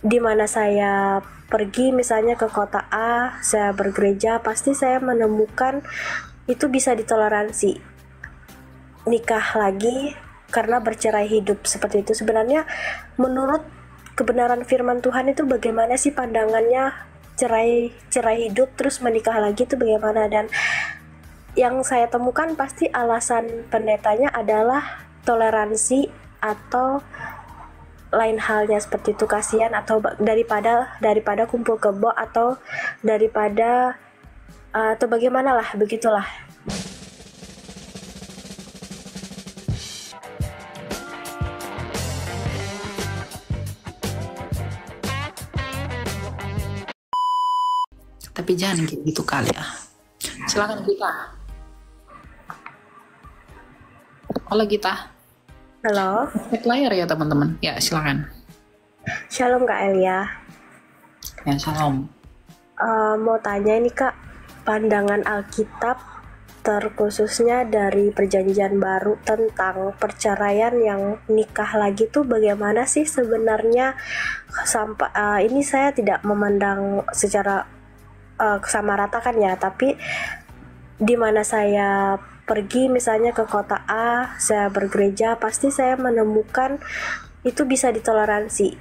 di mana saya pergi misalnya ke kota A, saya bergereja, pasti saya menemukan itu bisa ditoleransi. Nikah lagi karena bercerai hidup seperti itu. Sebenarnya menurut kebenaran firman Tuhan itu bagaimana sih pandangannya cerai hidup terus menikah lagi itu bagaimana? Dan yang saya temukan pasti alasan pendetanya adalah toleransi atau lain halnya seperti itu, kasihan atau daripada kumpul kebo atau daripada atau bagaimana lah begitulah. Tapi jangan gitu kali ya. Silakan Gita. Halo Gita. Halo. Cek layar ya teman-teman. Ya silakan. Shalom Kak Elia. Ya shalom. Mau tanya ini Kak, pandangan Alkitab terkhususnya dari Perjanjian Baru tentang perceraian yang nikah lagi tuh bagaimana sih sebenarnya? Sampai ini saya tidak memandang secara kesamaratakan ya, tapi di mana saya pergi misalnya ke kota A, saya bergereja, pasti saya menemukan itu bisa ditoleransi.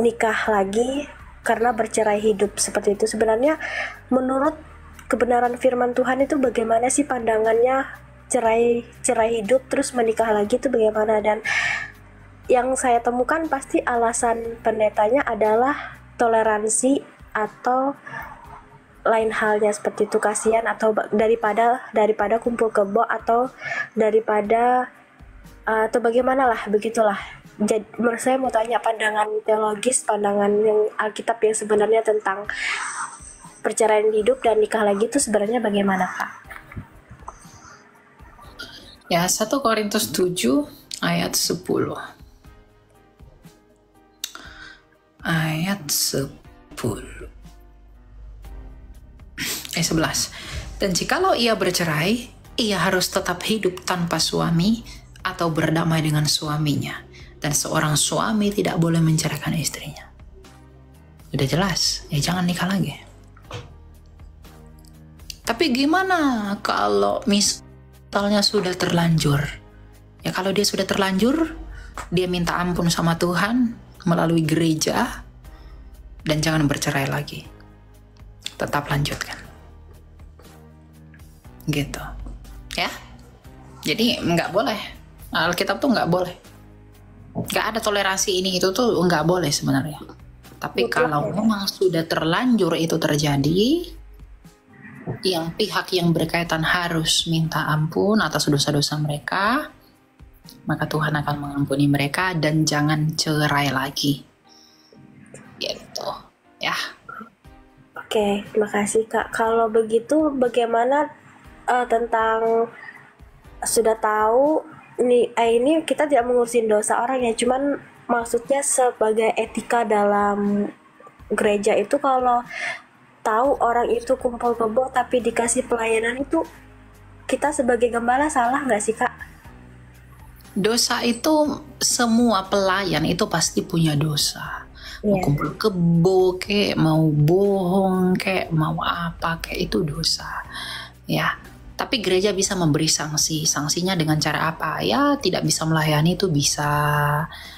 Nikah lagi karena bercerai hidup seperti itu. Sebenarnya menurut kebenaran firman Tuhan itu bagaimana sih pandangannya cerai hidup terus menikah lagi itu bagaimana? Dan yang saya temukan pasti alasan pendetanya adalah toleransi atau lain halnya seperti itu, kasihan atau daripada kumpul kebo atau daripada atau bagaimana lah begitulah. Jadi menurut saya mau tanya pandangan teologis, pandangan yang Alkitab yang sebenarnya tentang perceraian hidup dan nikah lagi itu sebenarnya bagaimana Kak? Ya 1 Korintus 7 ayat 10. Ayat 10. 11. Dan jikalau ia bercerai, ia harus tetap hidup tanpa suami atau berdamai dengan suaminya. Dan seorang suami tidak boleh menceraikan istrinya. Udah jelas, ya jangan nikah lagi. Tapi gimana kalau misalnya sudah terlanjur? Ya kalau dia sudah terlanjur, dia minta ampun sama Tuhan melalui gereja dan jangan bercerai lagi. Tetap lanjutkan. Gitu. Ya. Jadi nggak boleh. Alkitab tuh nggak boleh. Nggak ada toleransi ini itu tuh nggak boleh sebenarnya. Tapi kalau memang sudah terlanjur itu terjadi, yang pihak yang berkaitan harus minta ampun atas dosa-dosa mereka, maka Tuhan akan mengampuni mereka dan jangan cerai lagi. Gitu. Ya. Oke, terima kasih Kak. Kalau begitu bagaimana tentang sudah tahu ini kita tidak mengurusin dosa orang ya, cuman maksudnya sebagai etika dalam gereja itu kalau tahu orang itu kumpul kebo tapi dikasih pelayanan itu kita sebagai gembala salah nggak sih Kak? Dosa itu semua pelayan itu pasti punya dosa. Mau kumpul kebo kayak mau bohong kayak mau apa kayak itu dosa. Ya. Tapi gereja bisa memberi sanksi. Sanksinya dengan cara apa? Ya tidak bisa melayani itu bisa.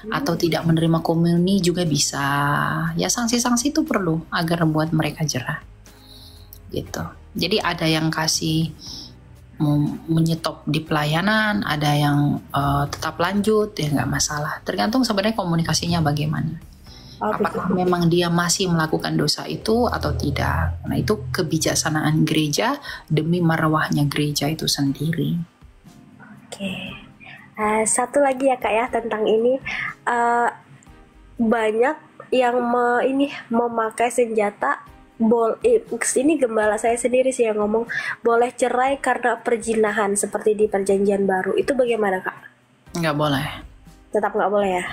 Atau tidak menerima komuni juga bisa. Ya sanksi-sanksi itu perlu agar membuat mereka jerah. Gitu. Jadi ada yang kasih menyetop di pelayanan, ada yang tetap lanjut, ya nggak masalah. Tergantung sebenarnya komunikasinya bagaimana. Apakah memang dia masih melakukan dosa itu atau tidak. Nah itu kebijaksanaan gereja demi marwahnya gereja itu sendiri. Oke. Satu lagi ya Kak ya tentang ini. Banyak yang memakai senjata. Ini gembala saya sendiri sih yang ngomong boleh cerai karena perzinahan seperti di Perjanjian Baru. Itu bagaimana Kak? Nggak boleh. Tetap nggak boleh ya?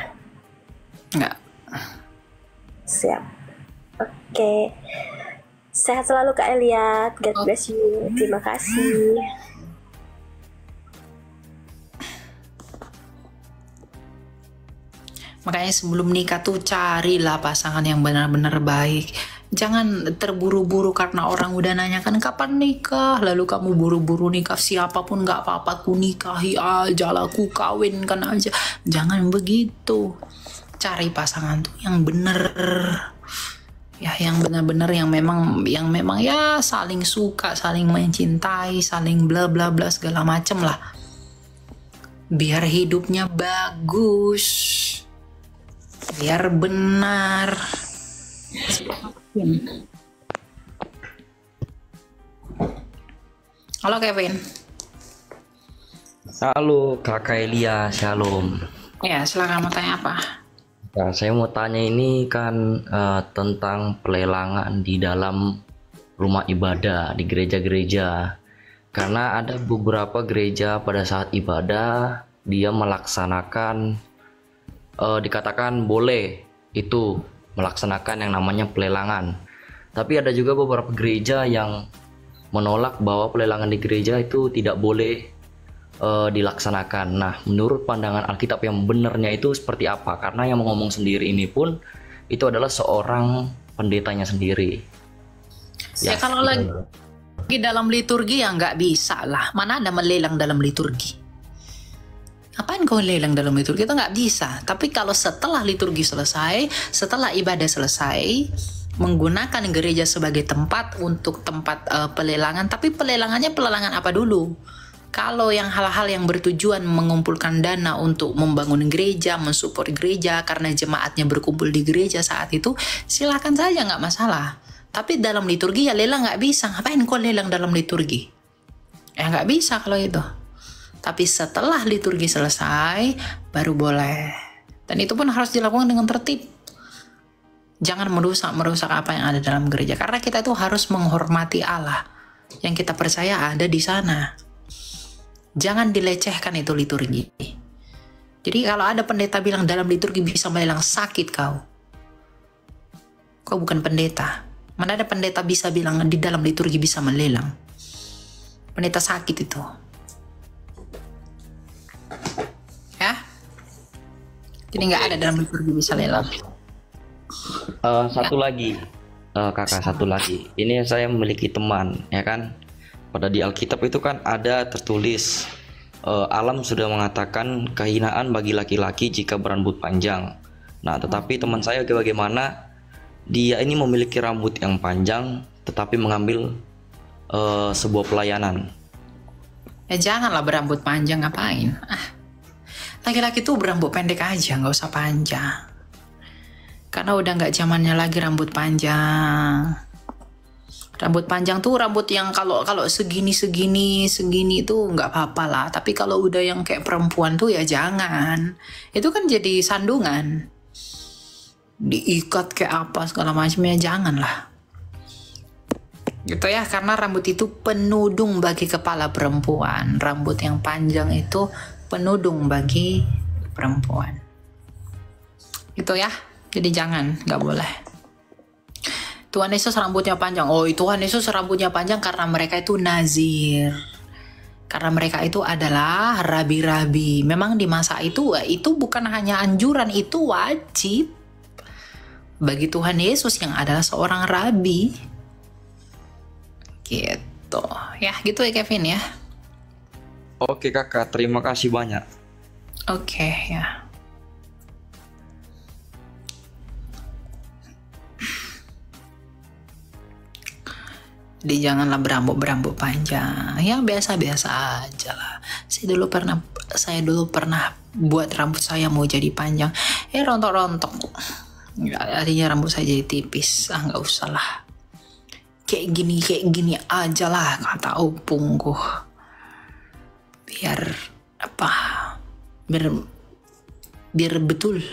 Nggak. Siap. Oke. Sehat selalu Kak Elia. God bless you. Terima kasih. Makanya sebelum nikah tuh carilah pasangan yang benar-benar baik. Jangan terburu-buru karena orang udah nanyakan kapan nikah, lalu kamu buru-buru nikah. Siapapun nggak apa-apa, ku nikahi aja lah, ku kawinkan aja. Jangan begitu. Cari pasangan tuh yang bener, ya yang benar-benar yang memang ya saling suka, saling mencintai, saling bla bla bla segala macem lah. Biar hidupnya bagus, biar benar. Halo Kevin. Halo Kakak Elia, shalom. Ya, silakan mau tanya apa? Nah, saya mau tanya ini kan tentang pelelangan di dalam rumah ibadah di gereja-gereja. Karena ada beberapa gereja pada saat ibadah dia melaksanakan dikatakan boleh itu melaksanakan yang namanya pelelangan. Tapi ada juga beberapa gereja yang menolak bahwa pelelangan di gereja itu tidak boleh dilaksanakan. Nah, menurut pandangan Alkitab yang benarnya itu seperti apa? Karena yang ngomong sendiri ini pun itu adalah seorang pendetanya sendiri. Ya kalau lagi di dalam liturgi ya nggak bisa lah. Mana ada melelang dalam liturgi? Apain kau lelang dalam liturgi? Itu nggak bisa. Tapi kalau setelah liturgi selesai, setelah ibadah selesai, menggunakan gereja sebagai tempat untuk tempat pelelangan. Tapi pelelangannya pelelangan apa dulu? Kalau yang hal-hal yang bertujuan mengumpulkan dana untuk membangun gereja, mensupport gereja karena jemaatnya berkumpul di gereja saat itu, silakan saja, nggak masalah. Tapi dalam liturgi ya lelang nggak bisa. Ngapain kau lelang dalam liturgi? Ya nggak bisa kalau itu. Tapi setelah liturgi selesai, baru boleh. Dan itu pun harus dilakukan dengan tertib. Jangan merusak apa yang ada dalam gereja. Karena kita itu harus menghormati Allah. Yang kita percaya ada di sana. Jangan dilecehkan itu liturgi. Jadi kalau ada pendeta bilang dalam liturgi bisa melelang, sakit kau. Kau bukan pendeta. Mana ada pendeta bisa bilang di dalam liturgi bisa melelang. Pendeta sakit itu. Ya. Jadi nggak ada dalam liturgi bisa lelang. Satu lagi, kakak, satu lagi. Ini saya memiliki teman, ya kan? Pada di Alkitab itu kan ada tertulis alam sudah mengatakan kehinaan bagi laki-laki jika berambut panjang. Nah, tetapi teman saya bagaimana dia ini memiliki rambut yang panjang tetapi mengambil sebuah pelayanan. Ya janganlah berambut panjang, ngapain? Laki-laki tuh berambut pendek aja, nggak usah panjang. Karena udah nggak zamannya lagi rambut panjang. Rambut panjang tuh rambut yang kalau segini tuh nggak apa-apa lah. Tapi kalau udah yang kayak perempuan tuh ya jangan. Itu kan jadi sandungan. Diikat kayak apa segala macamnya, janganlah. Gitu ya, karena rambut itu penudung bagi kepala perempuan. Rambut yang panjang itu penudung bagi perempuan. Gitu ya. Jadi jangan, nggak boleh. Tuhan Yesus rambutnya panjang. Oh, Tuhan Yesus rambutnya panjang karena mereka itu nazir. Karena mereka itu adalah rabi-rabi. Memang di masa itu bukan hanya anjuran, itu wajib. Bagi Tuhan Yesus yang adalah seorang rabi. Gitu. Ya, gitu ya Kevin ya. Oke kakak, terima kasih banyak. Oke, ya. Jadi janganlah berambut panjang. Ya biasa-biasa aja lah. Saya dulu pernah buat rambut saya mau jadi panjang. Rontok-rontok. Artinya rambut saya jadi tipis. Nggak usah lah. Kayak gini aja lah kata opungku. Biar apa? Biar betul.